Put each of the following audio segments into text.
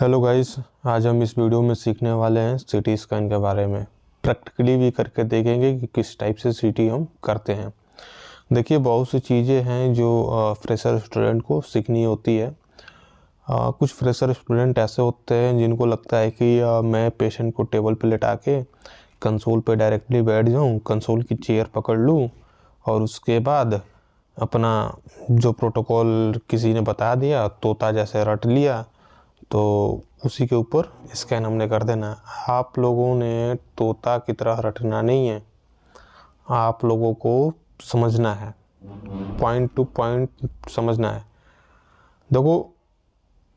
Hello guys, आज हम इस वीडियो में सीखने वाले हैं सीटी स्कैन के बारे में। प्रैक्टिकली भी करके देखेंगे कि किस टाइप से सीटी हम करते हैं। देखिए, बहुत सी चीज़ें हैं जो फ्रेशर स्टूडेंट को सीखनी होती है। कुछ फ्रेशर स्टूडेंट ऐसे होते हैं जिनको लगता है कि मैं पेशेंट को टेबल पे लेटा के कंसोल पे डायरेक्टली बैठ जाऊं, कंसोल की चेयर पकड़ लूं और उसके बाद अपना जो प्रोटोकॉल किसी ने बता दिया तोता जैसे रट लिया तो उसी के ऊपर स्कैन हमने कर देना। आप लोगों ने तोता की तरह रटना नहीं है, आप लोगों को समझना है, पॉइंट टू पॉइंट समझना है। देखो,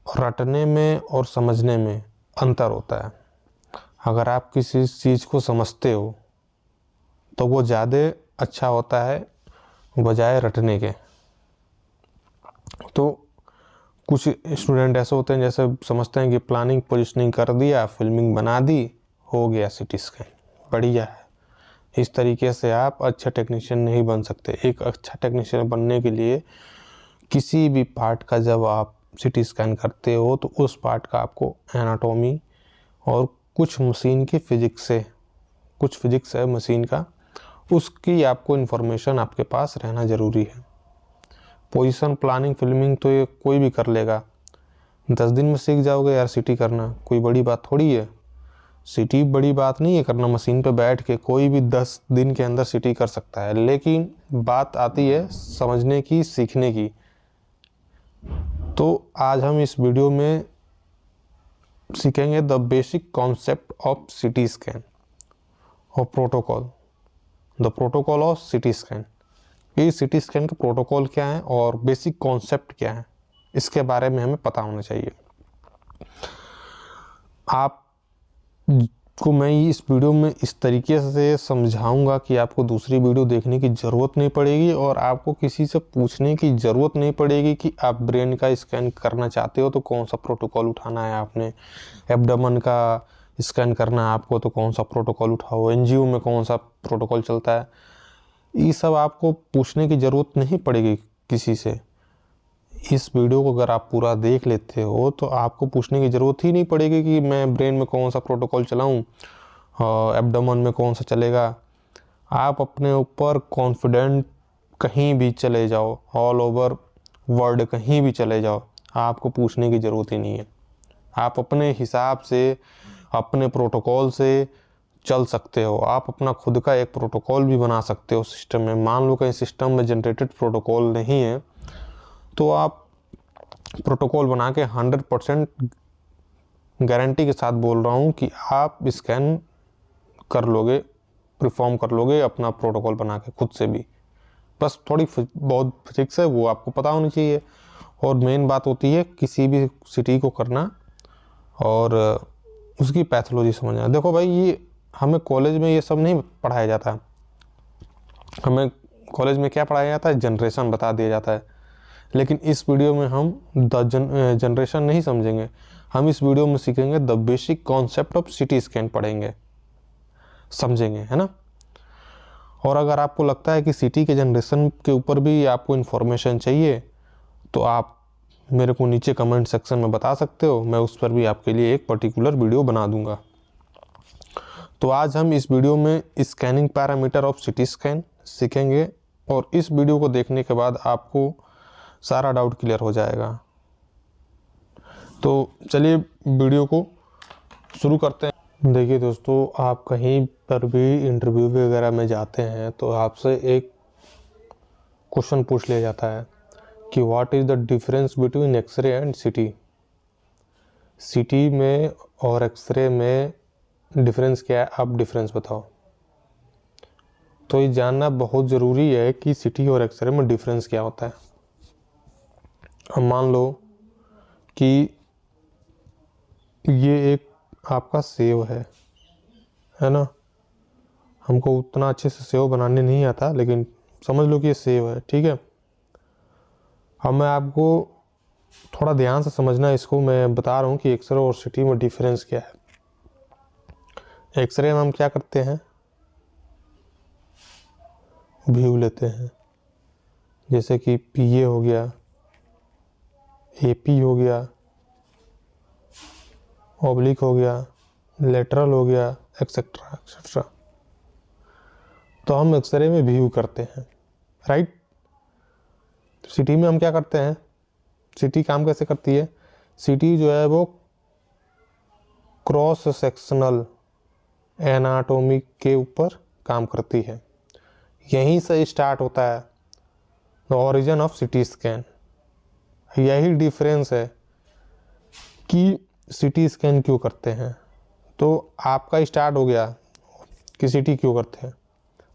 रटने में और समझने में अंतर होता है। अगर आप किसी चीज़ को समझते हो तो वो ज़्यादा अच्छा होता है बजाय रटने के। तो कुछ स्टूडेंट ऐसे होते हैं जैसे समझते हैं कि प्लानिंग पोजीशनिंग कर दिया, फिल्मिंग बना दी, हो गया सीटी स्कैन, बढ़िया है। इस तरीके से आप अच्छा टेक्नीशियन नहीं बन सकते। एक अच्छा टेक्नीशियन बनने के लिए किसी भी पार्ट का जब आप सीटी स्कैन करते हो तो उस पार्ट का आपको एनाटॉमी और कुछ मशीन की फिजिक्स से, कुछ फिजिक्स है मशीन का, उसकी आपको इन्फॉर्मेशन आपके पास रहना ज़रूरी है। पोजीशन, प्लानिंग, फिल्मिंग तो ये कोई भी कर लेगा। 10 दिन में सीख जाओगे यार सीटी करना, कोई बड़ी बात थोड़ी है। सीटी बड़ी बात नहीं है करना, मशीन पे बैठ के कोई भी 10 दिन के अंदर सीटी कर सकता है। लेकिन बात आती है समझने की, सीखने की। तो आज हम इस वीडियो में सीखेंगे the basic concept of CT scan और protocol, the protocol of CT scan. ये सीटी स्कैन का प्रोटोकॉल क्या है और बेसिक कॉन्सेप्ट क्या है, इसके बारे में हमें पता होना चाहिए। आपको मैं इस वीडियो में इस तरीके से समझाऊंगा कि आपको दूसरी वीडियो देखने की ज़रूरत नहीं पड़ेगी और आपको किसी से पूछने की ज़रूरत नहीं पड़ेगी कि आप ब्रेन का स्कैन करना चाहते हो तो कौन सा प्रोटोकॉल उठाना है आपने, एब्डोमेन का स्कैन करना है आपको तो कौन सा प्रोटोकॉल उठाओ, एनजीओ में कौन सा प्रोटोकॉल चलता है। ये सब आपको पूछने की ज़रूरत नहीं पड़ेगी किसी से। इस वीडियो को अगर आप पूरा देख लेते हो तो आपको पूछने की ज़रूरत ही नहीं पड़ेगी कि मैं ब्रेन में कौन सा प्रोटोकॉल चलाऊं और एब्डोमेन में कौन सा चलेगा। आप अपने ऊपर कॉन्फिडेंट कहीं भी चले जाओ, ऑल ओवर वर्ल्ड कहीं भी चले जाओ, आपको पूछने की ज़रूरत ही नहीं है। आप अपने हिसाब से, अपने प्रोटोकॉल से चल सकते हो। आप अपना खुद का एक प्रोटोकॉल भी बना सकते हो सिस्टम में। मान लो कहीं सिस्टम में जनरेटेड प्रोटोकॉल नहीं है तो आप प्रोटोकॉल बना के 100% गारंटी के साथ बोल रहा हूँ कि आप स्कैन कर लोगे, परफॉर्म कर लोगे अपना प्रोटोकॉल बना के खुद से भी। बस थोड़ी बहुत फिजिक्स है वो आपको पता होनी चाहिए। और मेन बात होती है किसी भी सिटी को करना और उसकी पैथोलॉजी समझना। देखो भाई, ये हमें कॉलेज में ये सब नहीं पढ़ाया जाता। हमें कॉलेज में क्या पढ़ाया जाता है, जनरेशन बता दिया जाता है। लेकिन इस वीडियो में हम जनरेशन नहीं समझेंगे। हम इस वीडियो में सीखेंगे the basic concept of CT scan, पढ़ेंगे, समझेंगे, है ना। और अगर आपको लगता है कि सीटी के जनरेशन के ऊपर भी आपको इन्फॉर्मेशन चाहिए तो आप मेरे को नीचे कमेंट सेक्शन में बता सकते हो, मैं उस पर भी आपके लिए एक पर्टिकुलर वीडियो बना दूंगा। तो आज हम इस वीडियो में scanning parameter of CT scan सीखेंगे और इस वीडियो को देखने के बाद आपको सारा डाउट क्लियर हो जाएगा। तो चलिए वीडियो को शुरू करते हैं। देखिए दोस्तों, आप कहीं पर भी इंटरव्यू वगैरह में जाते हैं तो आपसे एक क्वेश्चन पूछ लिया जाता है कि what is the difference between X-ray and CT. CT में और एक्सरे में डिफरेंस क्या है, आप डिफरेंस बताओ। तो ये जानना बहुत ज़रूरी है कि सीटी और एक्सरे में डिफरेंस क्या होता है। अब मान लो कि ये एक आपका सेव है ना। हमको उतना अच्छे से सेव बनाने नहीं आता, लेकिन समझ लो कि ये सेव है, ठीक है। अब मैं आपको थोड़ा ध्यान से समझना, इसको मैं बता रहा हूँ कि एक्सरे और सीटी में डिफरेंस क्या है। एक्सरे में हम क्या करते हैं, व्यू लेते हैं, जैसे कि पीए हो गया, एपी हो गया, ऑब्लिक हो गया, लेटरल हो गया, एक्सेट्रा एक्सेट्रा। तो हम एक्सरे में व्यू करते हैं, राइट। सिटी में हम क्या करते हैं, सिटी काम कैसे करती है, सिटी जो है वो क्रॉस सेक्शनल एनाटॉमी के ऊपर काम करती है। यहीं से स्टार्ट होता है the origin of CT scan. यही डिफरेंस है कि सिटी स्कैन क्यों करते हैं। तो आपका स्टार्ट हो गया कि सिटी क्यों करते हैं,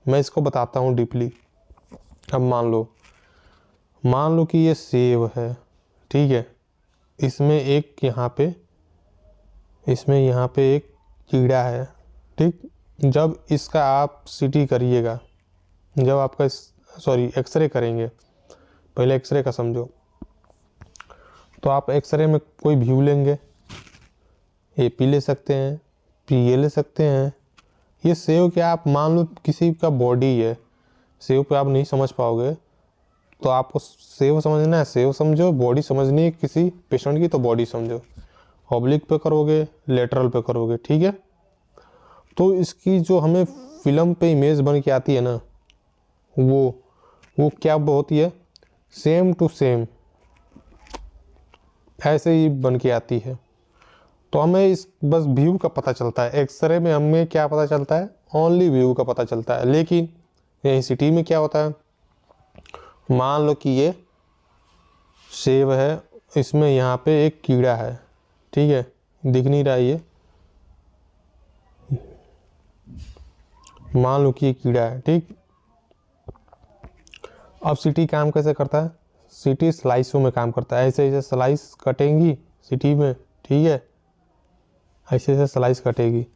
मैं इसको बताता हूँ डीपली। अब मान लो कि ये सेव है, ठीक है। इसमें यहाँ पे एक कीड़ा है, ठीक। जब इसका आप सिटी करिएगा, जब आपका एक्सरे करेंगे, पहले एक्सरे का समझो। तो आप एक्सरे में कोई व्यू लेंगे, एपी ले सकते हैं, पीए ले सकते हैं। ये सेव क्या, आप मान लो किसी का बॉडी है, सेव पे आप नहीं समझ पाओगे तो आपको सेव समझना है, सेव समझो। बॉडी समझनी है किसी पेशेंट की तो बॉडी समझो। ऑब्लिक पे करोगे, लेटरल पे करोगे, ठीक है। तो इसकी जो हमें फिल्म पे इमेज बन के आती है ना, वो क्या होती है, सेम टू सेम ऐसे ही बन के आती है। तो हमें इस बस व्यू का पता चलता है। एक्सरे में हमें क्या पता चलता है, ओनली व्यू का पता चलता है। लेकिन यही सिटी में क्या होता है, मान लो कि ये सेव है, इसमें यहाँ पे एक कीड़ा है, ठीक है, दिख नहीं रहा ये, मान लो कि ये कीड़ा है, ठीक। अब सिटी काम कैसे करता है, सिटी स्लाइसों में काम करता है। ऐसे ऐसे स्लाइस कटेंगी सिटी में, ठीक है, ऐसे ऐसे स्लाइस कटेगी।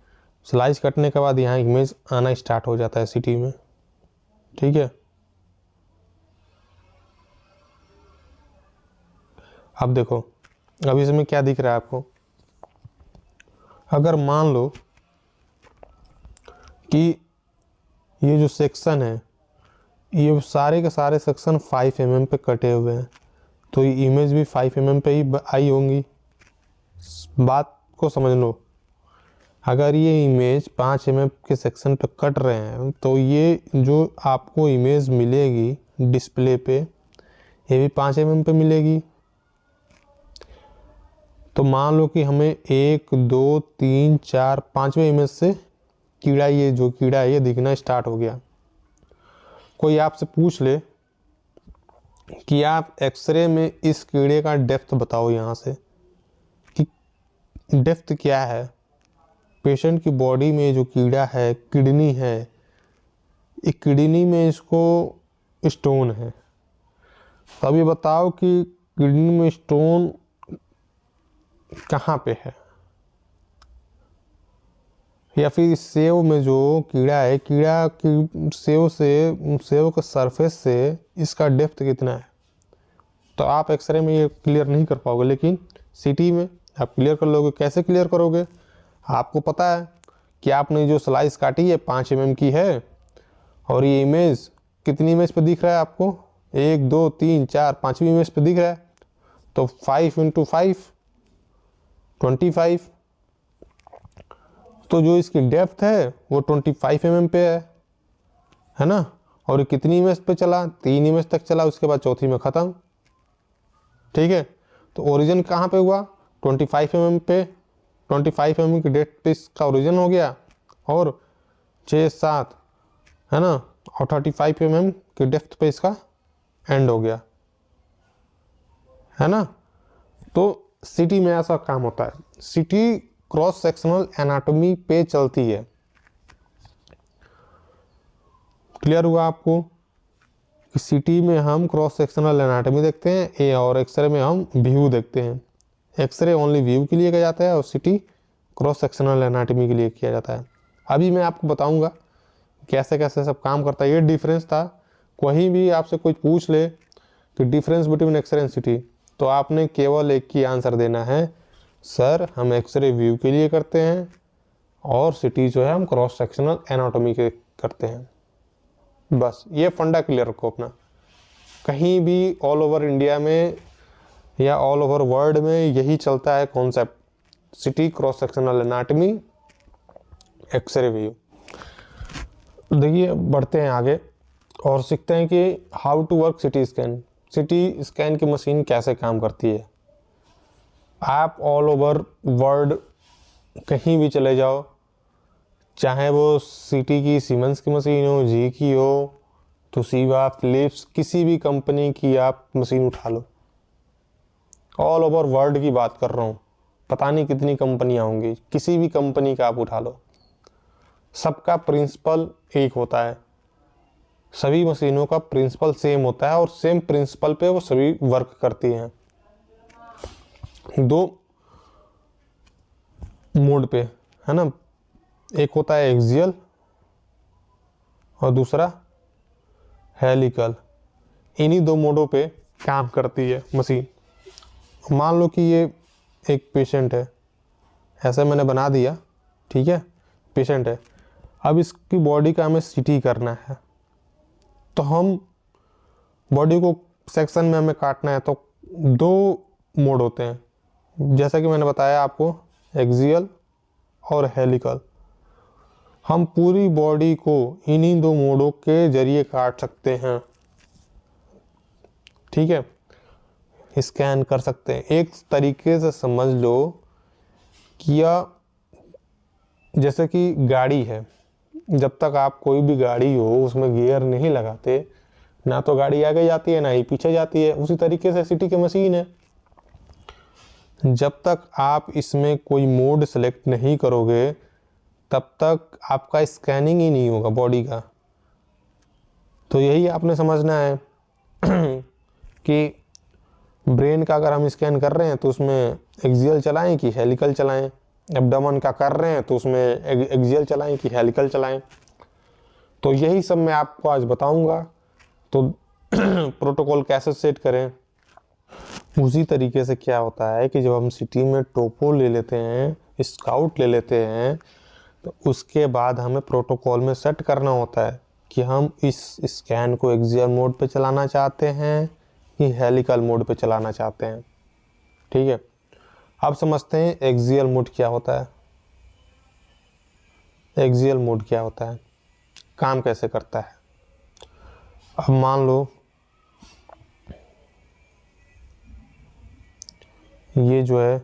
स्लाइस कटने के बाद यहाँ इमेज आना स्टार्ट हो जाता है सिटी में, ठीक है। अब देखो, अब इसमें क्या दिख रहा है आपको, अगर मान लो कि ये जो सेक्शन है, ये सारे के सारे सेक्शन 5 mm पे कटे हुए हैं, तो ये इमेज भी 5 mm पे ही आई होंगी। बात को समझ लो, अगर ये इमेज 5 mm के सेक्शन पे कट रहे हैं तो ये जो आपको इमेज मिलेगी डिस्प्ले पे, ये भी 5 mm पे मिलेगी। तो मान लो कि हमें 1 2 3 4 5वें इमेज से ये जो कीड़ा है ये दिखना स्टार्ट हो गया। कोई आपसे पूछ ले कि आप एक्सरे में इस कीड़े का डेप्थ बताओ, यहाँ से कि डेप्थ क्या है। पेशेंट की बॉडी में जो कीड़ा है, किडनी है, एक किडनी में इसको स्टोन है। अब ये बताओ कि किडनी में स्टोन कहाँ पे है, या फिर सेव में जो कीड़ा है, कीड़ा की सेव के सरफेस से इसका डेप्थ कितना है। तो आप एक्सरे में ये क्लियर नहीं कर पाओगे, लेकिन सिटी में आप क्लियर कर लोगे। कैसे क्लियर करोगे, आपको पता है कि आपने जो स्लाइस काटी है 5 mm की है, और ये इमेज कितनी इमेज पे दिख रहा है आपको, 1 2 3 4 5वीं इमेज पे दिख रहा है। तो 5 × 5 25, तो जो इसकी डेप्थ है वो 25 mm पे है ना। और ये कितनी इमेज पे चला, 3 इमेज तक चला, उसके बाद चौथी में ख़त्म, ठीक है। तो ओरिजिन कहाँ पे हुआ, 25 mm पे, 25 mm की डेप्थ पे इसका ओरिजिन हो गया, और 6 7 है ना, और 35 mm की डेप्थ पे इसका एंड हो गया, है ना। तो सिटी में ऐसा काम होता है। सिटी क्रॉस सेक्शनल एनाटॉमी पे चलती है। क्लियर हुआ आपको कि सिटी में हम क्रॉस सेक्शनल एनाटॉमी देखते हैं, और एक्सरे में हम व्यू देखते हैं। एक्सरे ओनली व्यू के लिए किया जाता है और सिटी क्रॉस सेक्शनल एनाटॉमी के लिए किया जाता है। अभी मैं आपको बताऊंगा कैसे कैसे सब काम करता है। ये डिफरेंस था। कहीं भी आपसे कोई पूछ ले कि difference between X-ray and CT, तो आपने केवल एक ही आंसर देना है, सर हम एक्सरे व्यू के लिए करते हैं और सिटी जो है हम क्रॉस सेक्शनल एनाटॉमी के करते हैं। बस ये फंडा क्लियर रखो अपना। कहीं भी ऑल ओवर इंडिया में या ऑल ओवर वर्ल्ड में यही चलता है concept. CT cross sectional anatomy, X-ray view. देखिए बढ़ते हैं आगे और सीखते हैं कि how to work CT scan. CT scan की मशीन कैसे काम करती है। आप ऑल ओवर वर्ल्ड कहीं भी चले जाओ, चाहे वो सिटी की सीमेंस की मशीन हो, जी की हो, तोशिबा, फिलिप्स, किसी भी कंपनी की आप मशीन उठा लो, ऑल ओवर वर्ल्ड की बात कर रहा हूँ, पता नहीं कितनी कंपनियां होंगी, किसी भी कंपनी का आप उठा लो, सबका प्रिंसिपल एक होता है। सभी मशीनों का प्रिंसिपल सेम होता है और सेम प्रिंसिपल पे वो सभी वर्क करती हैं। दो मोड पे है ना, एक होता है एक्सियल और दूसरा हेलिकल। इन्हीं दो मोडों पे काम करती है मशीन। मान लो कि ये एक पेशेंट है, ऐसे मैंने बना दिया, ठीक है, पेशेंट है। अब इसकी बॉडी का हमें सीटी करना है, तो हम बॉडी को सेक्शन में हमें काटना है, तो दो मोड होते हैं, जैसा कि मैंने बताया आपको, एक्सियल और हेलिकल। हम पूरी बॉडी को इन्हीं दो मोडों के जरिए काट सकते हैं, ठीक है, स्कैन कर सकते हैं। एक तरीके से समझ लो कि जैसे कि गाड़ी है, जब तक आप कोई भी गाड़ी हो उसमें गियर नहीं लगाते, ना तो गाड़ी आगे जाती है ना ही पीछे जाती है। उसी तरीके से सिटी की मशीन है, जब तक आप इसमें कोई मोड सेलेक्ट नहीं करोगे तब तक आपका स्कैनिंग ही नहीं होगा बॉडी का। तो यही आपने समझना है कि ब्रेन का अगर हम स्कैन कर रहे हैं तो उसमें एक्सियल चलाएं कि हेलिकल चलाएं, एब्डोमेन का कर रहे हैं तो उसमें एक्सियल चलाएं कि हेलिकल चलाएं। तो यही सब मैं आपको आज बताऊंगा। तो प्रोटोकॉल कैसे सेट करें। उसी तरीके से क्या होता है कि जब हम सिटी में टोपो ले लेते हैं, स्काउट ले लेते हैं, तो उसके बाद हमें प्रोटोकॉल में सेट करना होता है कि हम इस स्कैन को एक्सियल मोड पे चलाना चाहते हैं कि हेलिकल मोड पे चलाना चाहते हैं, ठीक है। अब समझते हैं एक्सियल मोड क्या होता है। एक्सियल मोड क्या होता है, काम कैसे करता है। अब मान लो ये जो है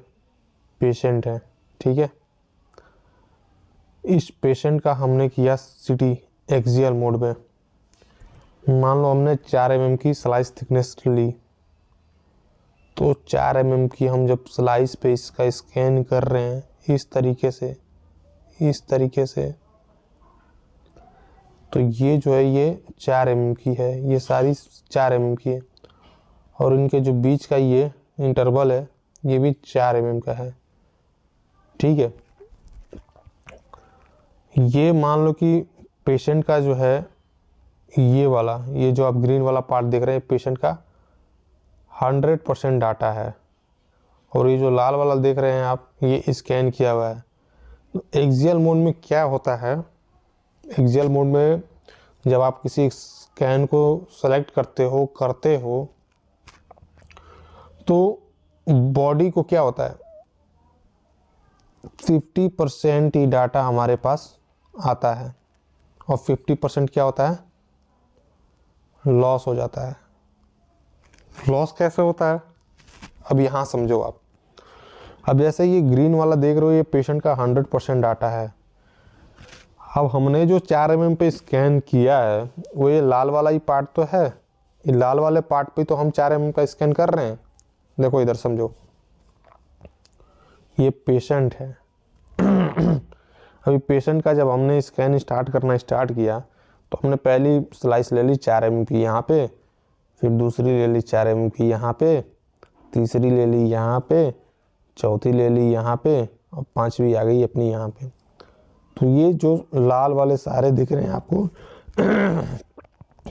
पेशेंट है, ठीक है, इस पेशेंट का हमने किया सिटी एक्सियल मोड में। मान लो हमने 4 mm की स्लाइस थिकनेस ली, तो 4 mm की हम जब स्लाइस पे इसका स्कैन कर रहे हैं इस तरीके से, तो ये जो है ये 4 mm की है, ये सारी 4 mm की है, और इनके जो बीच का ये इंटरवल है ये भी 4 mm का है, ठीक है। ये मान लो कि पेशेंट का जो है ये वाला, ये जो आप ग्रीन वाला पार्ट देख रहे हैं पेशेंट का 100% डाटा है, और ये जो लाल वाला देख रहे हैं आप ये स्कैन किया हुआ है। तो एक्सियल मोड में क्या होता है, एक्सियल मोड में जब आप किसी स्कैन को सेलेक्ट करते हो तो बॉडी को क्या होता है, 50% ही डाटा हमारे पास आता है और 50% क्या होता है, लॉस हो जाता है। लॉस कैसे होता है, अब यहाँ समझो आप। अब जैसे ये ग्रीन वाला देख रहे हो ये पेशेंट का 100% डाटा है। अब हमने जो 4 mm पे स्कैन किया है वो ये लाल वाला ही पार्ट तो है, ये लाल वाले पार्ट पे तो हम 4 mm का स्कैन कर रहे हैं। देखो इधर समझो, ये पेशेंट है अभी पेशेंट का जब हमने स्कैन स्टार्ट किया तो हमने पहली स्लाइस ले ली 4 mm की यहाँ पे, फिर दूसरी ले ली 4 mm की यहाँ पे, तीसरी ले ली यहाँ पे, चौथी ले ली यहाँ पे और पांचवी आ गई अपनी यहाँ पे। तो ये जो लाल वाले सारे दिख रहे हैं आपको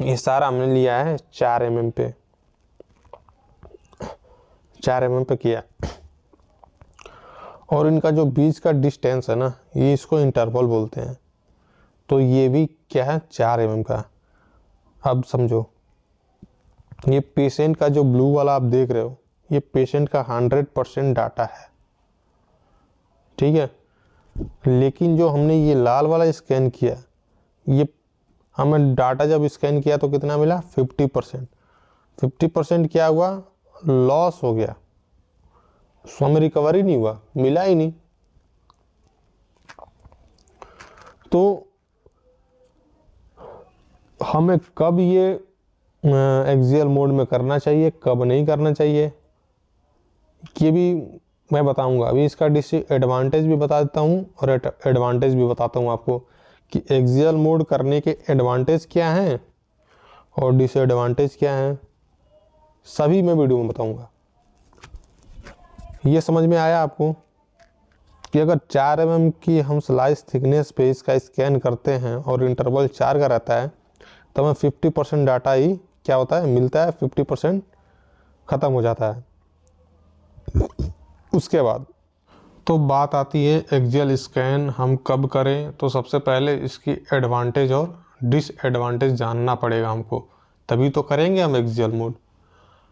ये सारा हमने लिया है 4 mm पे, 4 mm पे किया। और इनका जो बीच का डिस्टेंस है ना, ये इसको इंटरवल बोलते हैं। तो ये भी क्या है, 4 mm का। अब समझो ये पेशेंट का जो ब्लू वाला आप देख रहे हो ये पेशेंट का 100% डाटा है, ठीक है। लेकिन जो हमने ये लाल वाला स्कैन किया, ये हमें डाटा जब स्कैन किया तो कितना मिला 50%। 50% क्या हुआ, लॉस हो गया, उसमें हमें रिकवरी नहीं हुआ, मिला ही नहीं। तो हमें कब ये एक्सियल मोड में करना चाहिए, कब नहीं करना चाहिए, ये भी मैं बताऊंगा। अभी इसका डिसएडवांटेज भी बता देता हूँ और एडवांटेज भी बताता हूँ आपको कि एक्सियल मोड करने के एडवांटेज क्या हैं और डिसएडवांटेज क्या हैं, सभी मैं वीडियो में बताऊंगा। ये समझ में आया आपको कि अगर 4 mm की हम स्लाइस थिकनेस पे इसका स्कैन करते हैं और इंटरवल 4 का रहता है, तो हमें 50% डाटा ही क्या होता है, मिलता है, 50% ख़त्म हो जाता है। उसके बाद तो बात आती है एक्सियल स्कैन हम कब करें। तो सबसे पहले इसकी एडवांटेज और डिसएडवांटेज जानना पड़ेगा हमको, तभी तो करेंगे हम एक्सियल मोड।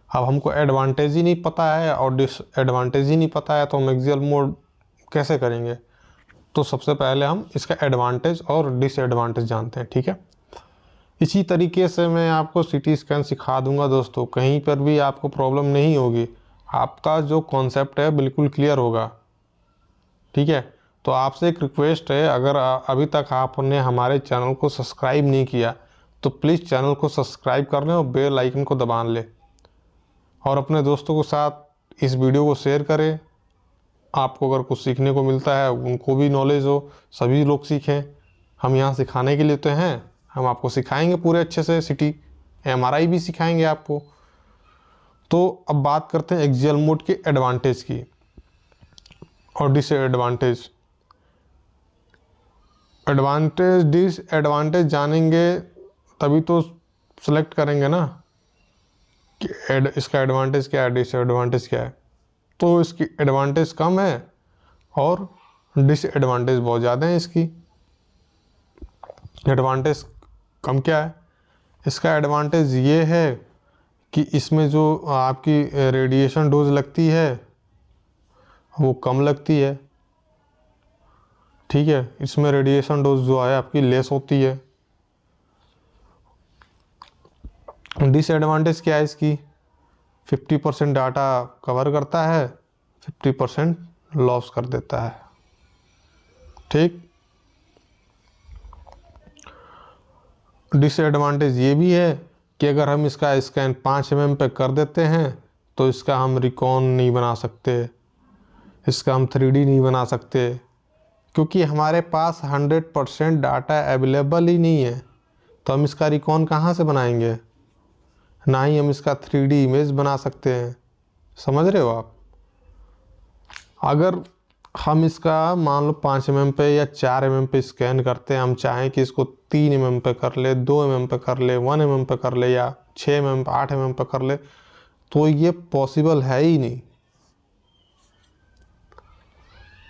अब हमको एडवांटेज ही नहीं पता है और डिसएडवांटेज ही नहीं पता है, तो हम एक्सियल मोड कैसे करेंगे। तो सबसे पहले हम इसका एडवांटेज और डिसएडवांटेज जानते हैं, ठीक है। इसी तरीके से मैं आपको सीटी स्कैन सिखा दूंगा दोस्तों, कहीं पर भी आपको प्रॉब्लम नहीं होगी, आपका जो कॉन्सेप्ट है बिल्कुल क्लियर होगा, ठीक है। तो आपसे एक रिक्वेस्ट है, अगर अभी तक आपने हमारे चैनल को सब्सक्राइब नहीं किया तो प्लीज़ चैनल को सब्सक्राइब कर लें और बेल आइकन को दबा लें और अपने दोस्तों के साथ इस वीडियो को शेयर करें। आपको अगर कुछ सीखने को मिलता है, उनको भी नॉलेज हो, सभी लोग सीखें। हम यहाँ सिखाने के लिए तो हैं, हम आपको सिखाएंगे पूरे अच्छे से, सिटी MRI भी सिखाएंगे आपको। तो अब बात करते हैं एक्सियल मोड के एडवांटेज की और डिसएडवांटेज। एडवांटेज डिसएडवांटेज जानेंगे तभी तो सेलेक्ट करेंगे ना कि इसका एडवांटेज क्या है, डिसएडवांटेज क्या है। तो इसकी एडवांटेज कम है और डिसएडवांटेज बहुत ज़्यादा है इसकी। एडवांटेज कम क्या है, इसका एडवांटेज ये है कि इसमें जो आपकी रेडिएशन डोज लगती है वो कम लगती है, ठीक है। इसमें रेडिएशन डोज जो है आपकी लेस होती है। डिसएडवांटेज क्या है इसकी, 50% डाटा कवर करता है, 50% लॉस कर देता है, ठीक। डिसएडवांटेज ये भी है कि अगर हम इसका स्कैन 5 mm पे कर देते हैं तो इसका हम रिकॉन नहीं बना सकते, इसका हम 3D नहीं बना सकते, क्योंकि हमारे पास 100% डाटा अवेलेबल ही नहीं है। तो हम इसका रिकॉन कहाँ से बनाएंगे, ना ही हम इसका 3D इमेज बना सकते हैं, समझ रहे हो आप। अगर हम इसका मान लो 5 mm पे या 4 mm पे स्कैन करते हैं, हम चाहें कि इसको 3 mm पे कर ले, 2 mm पे कर ले, 1 mm पे कर ले या 6 mm पे 8 mm पे कर ले, तो ये पॉसिबल है ही नहीं।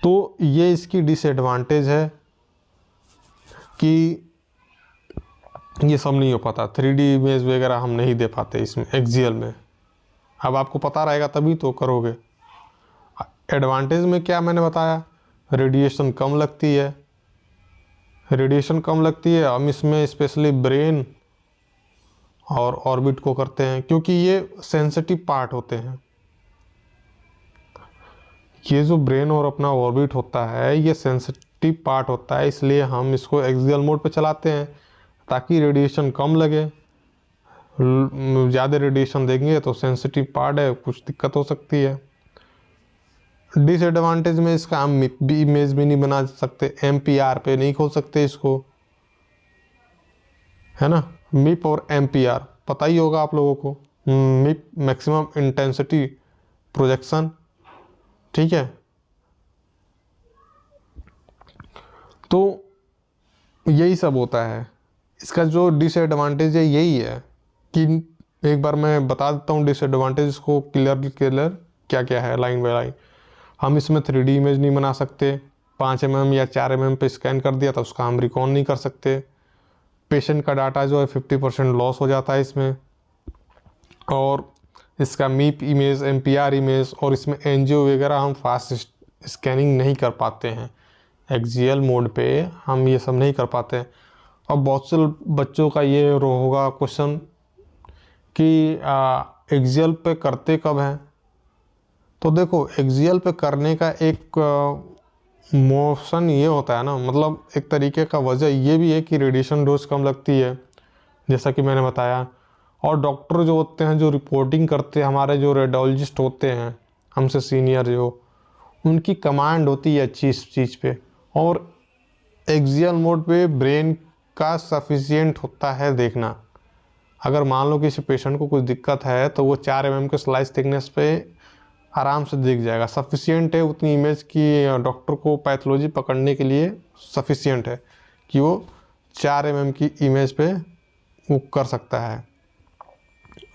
तो ये इसकी डिसएडवांटेज है कि ये सब नहीं हो पाता, 3D इमेज वगैरह हम नहीं दे पाते इसमें एक्सियल में। अब आपको पता रहेगा तभी तो करोगे। एडवांटेज में क्या मैंने बताया, रेडिएशन कम लगती है, रेडिएशन कम लगती है। हम इसमें स्पेशली ब्रेन और ऑर्बिट को करते हैं क्योंकि ये सेंसिटिव पार्ट होते हैं। ये जो ब्रेन और अपना ऑर्बिट होता है ये सेंसिटिव पार्ट होता है, इसलिए हम इसको एक्सियल मोड पे चलाते हैं ताकि रेडिएशन कम लगे। ज़्यादा रेडिएशन देंगे तो सेंसिटिव पार्ट है, कुछ दिक्कत हो सकती है। डिसएडवांटेज में इसका हम इमेज भी नहीं बना सकते, MPR पे नहीं खोल सकते इसको, है ना। MIP और MPR पता ही होगा आप लोगों को, MIP मैक्सिमम इंटेंसिटी प्रोजेक्शन, ठीक है। तो यही सब होता है। इसका जो डिसएडवांटेज है यही है कि एक बार मैं बता देता हूँ डिसएडवांटेज को क्लियर क्या क्या है लाइन बाय लाइन। हम इसमें 3D इमेज नहीं बना सकते, 5 mm या 4 mm पे स्कैन कर दिया तो उसका हम रिकॉन नहीं कर सकते। पेशेंट का डाटा जो है 50% लॉस हो जाता है इसमें। और इसका MIP इमेज, MPR इमेज और इसमें एंजियो वगैरह हम फास्ट स्कैनिंग नहीं कर पाते हैं। एक्सियल मोड पे हम ये सब नहीं कर पाते हैं। और बहुत से बच्चों का ये होगा क्वेश्चन कि एक्सियल पे करते कब हैं। तो देखो, एक्सियल पे करने का एक मोशन ये होता है ना, मतलब एक तरीके का वजह ये भी है कि रेडिएशन डोज कम लगती है, जैसा कि मैंने बताया। और डॉक्टर जो होते हैं, जो रिपोर्टिंग करते हैं, हमारे जो रेडियोलॉजिस्ट होते हैं हमसे सीनियर, जो उनकी कमांड होती है अच्छी इस चीज़ पे। और एक्सियल मोड पे ब्रेन का सफिशिएंट होता है देखना। अगर मान लो किसी पेशेंट को कुछ दिक्कत है तो वो 4 mm के स्लाइस थिकनेस पे आराम से दिख जाएगा। सफिशिएंट है उतनी इमेज की, डॉक्टर को पैथोलॉजी पकड़ने के लिए सफिशिएंट है कि वो 4 mm की इमेज पे वो कर सकता है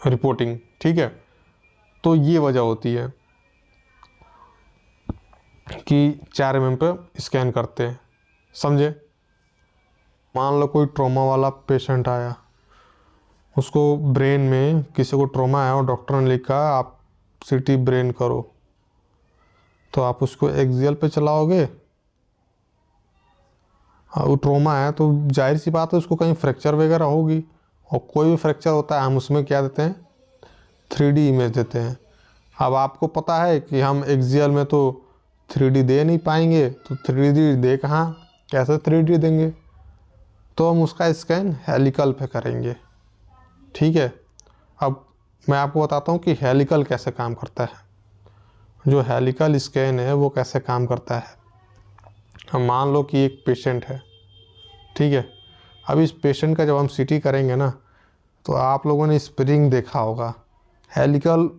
रिपोर्टिंग। ठीक है, तो ये वजह होती है कि 4 mm पे स्कैन करते हैं। समझे? मान लो कोई ट्रॉमा वाला पेशेंट आया, उसको ब्रेन में किसी को ट्रॉमा आया और डॉक्टर ने लिखा आप सीटी ब्रेन करो, तो आप उसको एक्सियल पे चलाओगे। वो ट्रॉमा है तो जाहिर सी बात है उसको कहीं फ्रैक्चर वगैरह होगी, और कोई भी फ्रैक्चर होता है हम उसमें क्या देते हैं, 3D इमेज देते हैं। अब आपको पता है कि हम एक्सियल में तो 3D दे नहीं पाएंगे, तो 3D दे कहाँ, कैसे 3D देंगे? तो हम उसका स्कैन हेलिकल पे करेंगे। ठीक है, अब मैं आपको बताता हूँ कि हेलिकल कैसे काम करता है। जो हेलिकल स्कैन है वो कैसे काम करता है। हम मान लो कि एक पेशेंट है, ठीक है। अब इस पेशेंट का जब हम सीटी करेंगे ना, तो आप लोगों ने स्प्रिंग देखा होगा। हेलिकल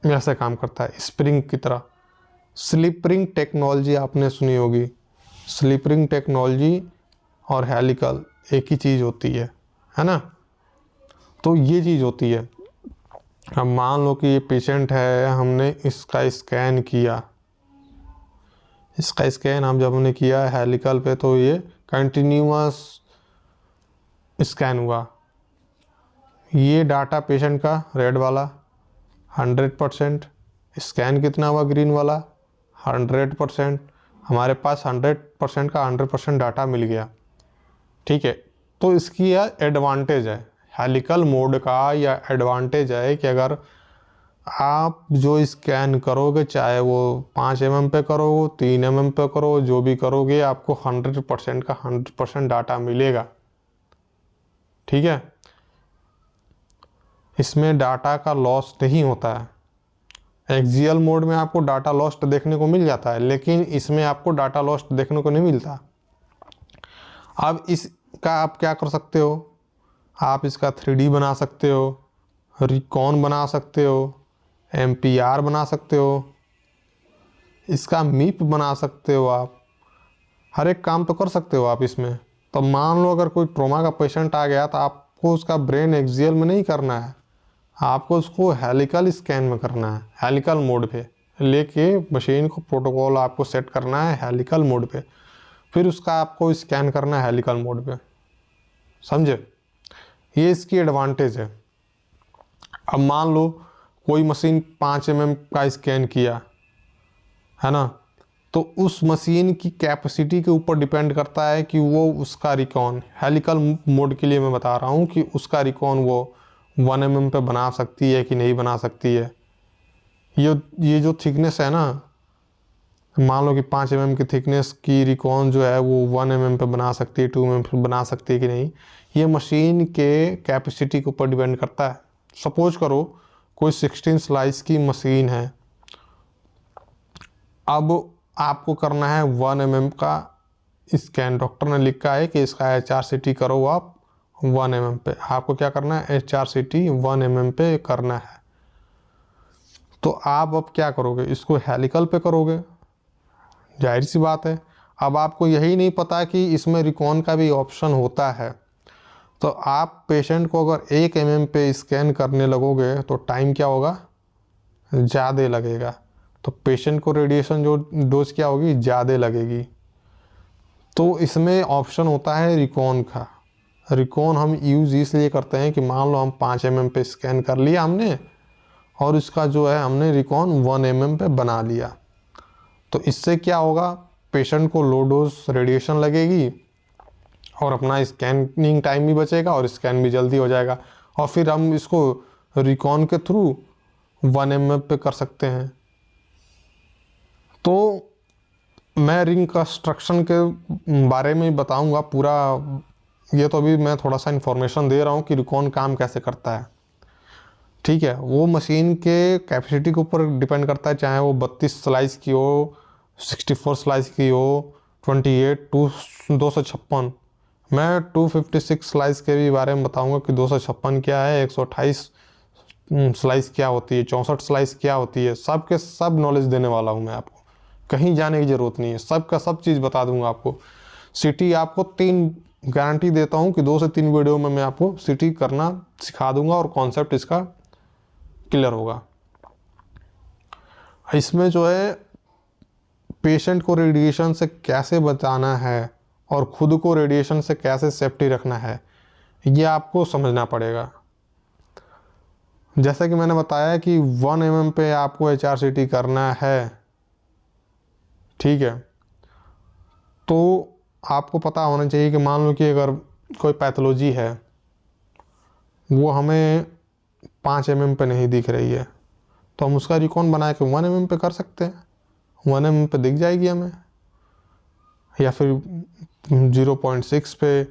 ऐसे काम करता है स्प्रिंग की तरह। स्लिप रिंग टेक्नोलॉजी आपने सुनी होगी। स्लिप रिंग टेक्नोलॉजी और हेलिकल एक ही चीज़ होती है ना। तो ये चीज़ होती है। अब मान लो कि ये पेशेंट है, हमने इसका स्कैन किया। इसका स्कैन हम जब हमने किया हेलिकल पे, तो ये कंटिन्यूअस स्कैन हुआ। ये डाटा पेशेंट का रेड वाला 100%, स्कैन कितना हुआ ग्रीन वाला 100%। हमारे पास 100% का 100% डाटा मिल गया। ठीक है, तो इसकी यह एडवांटेज है हेलिकल मोड का। या एडवांटेज है कि अगर आप जो स्कैन करोगे, चाहे वो 5 mm पे करो, 3 mm पे करो, जो भी करोगे, आपको 100% का 100% डाटा मिलेगा। ठीक है, इसमें डाटा का लॉस नहीं होता है। एक्सियल मोड में आपको डाटा लॉस्ट देखने को मिल जाता है, लेकिन इसमें आपको डाटा लॉस्ट देखने को नहीं मिलता। अब इसका आप क्या कर सकते हो, आप इसका 3D बना सकते हो, रिकॉन बना सकते हो, MPR बना सकते हो, इसका मीप बना सकते हो। आप हर एक काम तो कर सकते हो आप इसमें। तो मान लो अगर कोई ट्रॉमा का पेशेंट आ गया, तो आपको उसका ब्रेन एक्सियल में नहीं करना है, आपको उसको हेलिकल स्कैन में करना है। हेलिकल मोड पे लेके मशीन को प्रोटोकॉल आपको सेट करना है हेलिकल मोड पे, फिर उसका आपको स्कैन करना है हेलिकल मोड पे। समझे? ये इसकी एडवांटेज है। अब मान लो कोई मशीन 5 mm का स्कैन किया है ना, तो उस मशीन की कैपेसिटी के ऊपर डिपेंड करता है कि वो उसका रिकॉन, हेलिकल मोड के लिए मैं बता रहा हूँ, कि उसका रिकॉन वो 1 mm पे बना सकती है कि नहीं बना सकती है। ये जो थिकनेस है ना, मान लो कि 5 mm की थिकनेस की रिकॉन जो है वो 1 mm पे बना सकती है, 2 mm पे बना सकती है कि नहीं, ये मशीन के कैपेसिटी के ऊपर डिपेंड करता है। सपोज करो कोई 16 स्लाइस की मशीन है, अब आपको करना है 1 mm का स्कैन। डॉक्टर ने लिखा है कि इसका HRCT करो आप 1 mm पे। आपको क्या करना है, HRCT 1 mm पे करना है। तो आप अब क्या करोगे, इसको हेलिकल पे करोगे, जाहिर सी बात है। अब आपको यही नहीं पता कि इसमें रिकॉन का भी ऑप्शन होता है। तो आप पेशेंट को अगर 1 mm पे स्कैन करने लगोगे तो टाइम क्या होगा, ज़्यादा लगेगा। तो पेशेंट को रेडिएशन जो डोज क्या होगी, ज़्यादा लगेगी। तो इसमें ऑप्शन होता है रिकॉन का। रिकॉन हम यूज़ इसलिए करते हैं कि मान लो हम 5 mm पे स्कैन कर लिया हमने, और इसका जो है हमने रिकॉन 1 mm पे बना लिया। तो इससे क्या होगा, पेशेंट को लो डोज रेडिएशन लगेगी और अपना स्कैनिंग टाइम भी बचेगा और स्कैन भी जल्दी हो जाएगा, और फिर हम इसको रिकॉन के थ्रू 1 mm पे कर सकते हैं। तो मैं रिकंस्ट्रक्शन के बारे में बताऊंगा पूरा, ये तो अभी मैं थोड़ा सा इन्फॉर्मेशन दे रहा हूँ कि रिकॉन काम कैसे करता है। ठीक है, वो मशीन के कैपेसिटी के ऊपर डिपेंड करता है, चाहे वो 32 स्लाइस की हो, 64 स्लाइस की हो, 28 256। मैं 256 स्लाइस के भी बारे में बताऊंगा कि 256 क्या है, 128 स्लाइस क्या होती है, 64 स्लाइस क्या होती है, सब के सब नॉलेज देने वाला हूँ मैं आपको। कहीं जाने की ज़रूरत नहीं है, सब का सब चीज़ बता दूंगा आपको। सिटी आपको 3 गारंटी देता हूँ कि 2 से 3 वीडियो में मैं आपको सिटी करना सिखा दूंगा और कॉन्सेप्ट इसका क्लियर होगा। इसमें जो है पेशेंट को रेडिएशन से कैसे बचाना है और खुद को रेडिएशन से कैसे सेफ्टी रखना है, ये आपको समझना पड़ेगा। जैसा कि मैंने बताया कि 1 mm पे आपको HRCT करना है, ठीक है, तो आपको पता होना चाहिए कि मान लो कि अगर कोई पैथोलॉजी है वो हमें 5 mm पे नहीं दिख रही है, तो हम उसका रिकॉन बना के 1 mm पे कर सकते हैं, 1 mm पे दिख जाएगी हमें, या फिर 0.6 पे।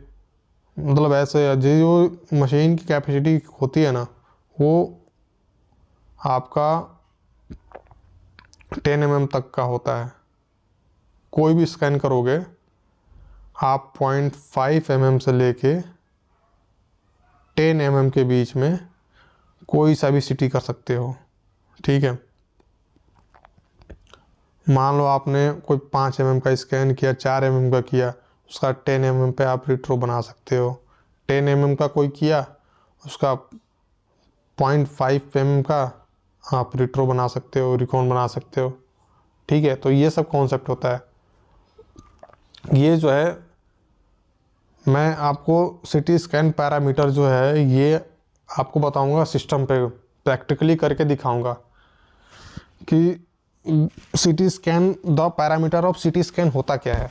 मतलब ऐसे जो मशीन की कैपेसिटी होती है ना, वो आपका 10 mm तक का होता है। कोई भी स्कैन करोगे आप 0.5 mm से लेके 10 mm के बीच में कोई सा भी सिटी कर सकते हो। ठीक है, मान लो आपने कोई 5 mm का स्कैन किया, 4 mm का किया, उसका 10 mm पे आप रिट्रो बना सकते हो। 10 mm का कोई किया, उसका 0.5 mm का आप रिट्रो बना सकते हो, रिकॉन बना सकते हो। ठीक है, तो ये सब कॉन्सेप्ट होता है। ये जो है मैं आपको सिटी स्कैन पैरामीटर जो है ये आपको बताऊंगा, सिस्टम पे प्रैक्टिकली करके दिखाऊंगा कि CT scan, the parameter of CT scan होता क्या है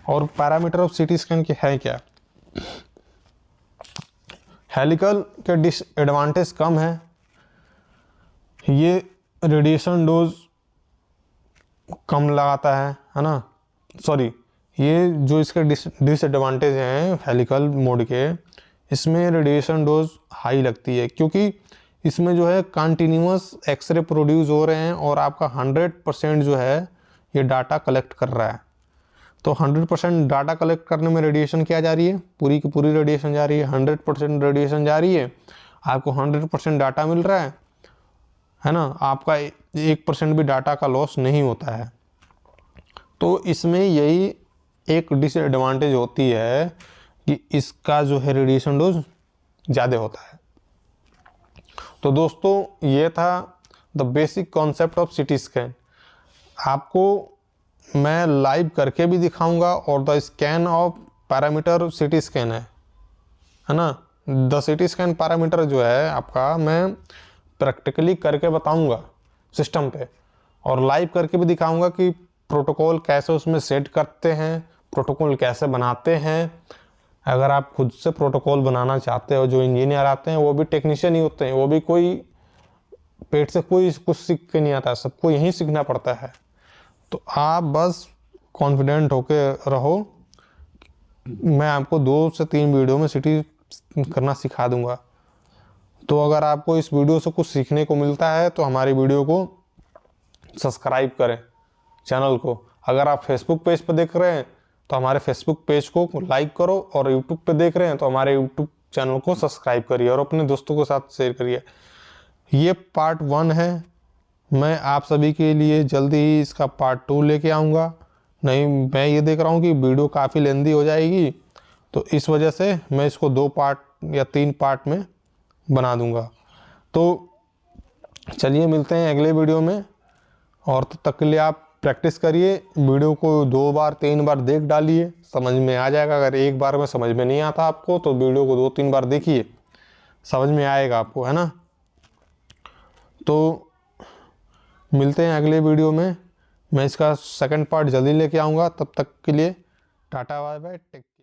और पैरामीटर ऑफ सिटी स्कैन के है क्या। हेलिकल के डिसएडवांटेज कम है, ये रेडिएशन डोज कम लगाता है ना, सॉरी, ये जो इसके डिसएडवांटेज हैं हेलिकल मोड के, इसमें रेडिएशन डोज हाई लगती है क्योंकि इसमें जो है कंटिन्यूअस एक्सरे प्रोड्यूस हो रहे हैं और आपका 100% जो है ये डाटा कलेक्ट कर रहा है। तो 100% डाटा कलेक्ट करने में रेडिएशन क्या जा रही है, पूरी की पूरी रेडिएशन जा रही है, 100% रेडिएशन जा रही है, आपको 100% डाटा मिल रहा है ना, आपका 1% भी डाटा का लॉस नहीं होता है। तो इसमें यही एक डिसएडवांटेज होती है कि इसका जो है रेडिएशन डोज ज़्यादा होता है। तो दोस्तों ये था the basic concept of CT scan. आपको मैं लाइव करके भी दिखाऊंगा और the scan of parameter CT scan है ना, द सिटी स्कैन पैरामीटर जो है आपका मैं प्रैक्टिकली करके बताऊंगा सिस्टम पे, और लाइव करके भी दिखाऊंगा कि प्रोटोकॉल कैसे उसमें सेट करते हैं, प्रोटोकॉल कैसे बनाते हैं। अगर आप खुद से प्रोटोकॉल बनाना चाहते हो, जो इंजीनियर आते हैं वो भी टेक्नीशियन ही होते हैं, वो भी कोई पेट से कोई कुछ सीख के नहीं आता, सबको यहीं सीखना पड़ता है। तो आप बस कॉन्फिडेंट होके रहो, मैं आपको 2 से 3 वीडियो में सिटी करना सिखा दूंगा। तो अगर आपको इस वीडियो से कुछ सीखने को मिलता है तो हमारी वीडियो को सब्सक्राइब करें, चैनल को। अगर आप फेसबुक पेज पर देख रहे हैं तो हमारे फेसबुक पेज को लाइक करो, और यूट्यूब पे देख रहे हैं तो हमारे यूट्यूब चैनल को सब्सक्राइब करिए और अपने दोस्तों के साथ शेयर करिए। ये पार्ट 1 है, मैं आप सभी के लिए जल्दी ही इसका पार्ट 2 लेके आऊँगा। नहीं, मैं ये देख रहा हूँ कि वीडियो काफ़ी लेंदी हो जाएगी, तो इस वजह से मैं इसको 2 पार्ट या 3 पार्ट में बना दूँगा। तो चलिए मिलते हैं अगले वीडियो में, और तब तक के लिए आप प्रैक्टिस करिए, वीडियो को 2 बार 3 बार देख डालिए, समझ में आ जाएगा। अगर एक बार में समझ में नहीं आता आपको तो वीडियो को 2-3 बार देखिए, समझ में आएगा आपको, है ना। तो मिलते हैं अगले वीडियो में, मैं इसका सेकंड पार्ट जल्दी लेके आऊँगा। तब तक के लिए टाटा बाय बाय, टेक केयर।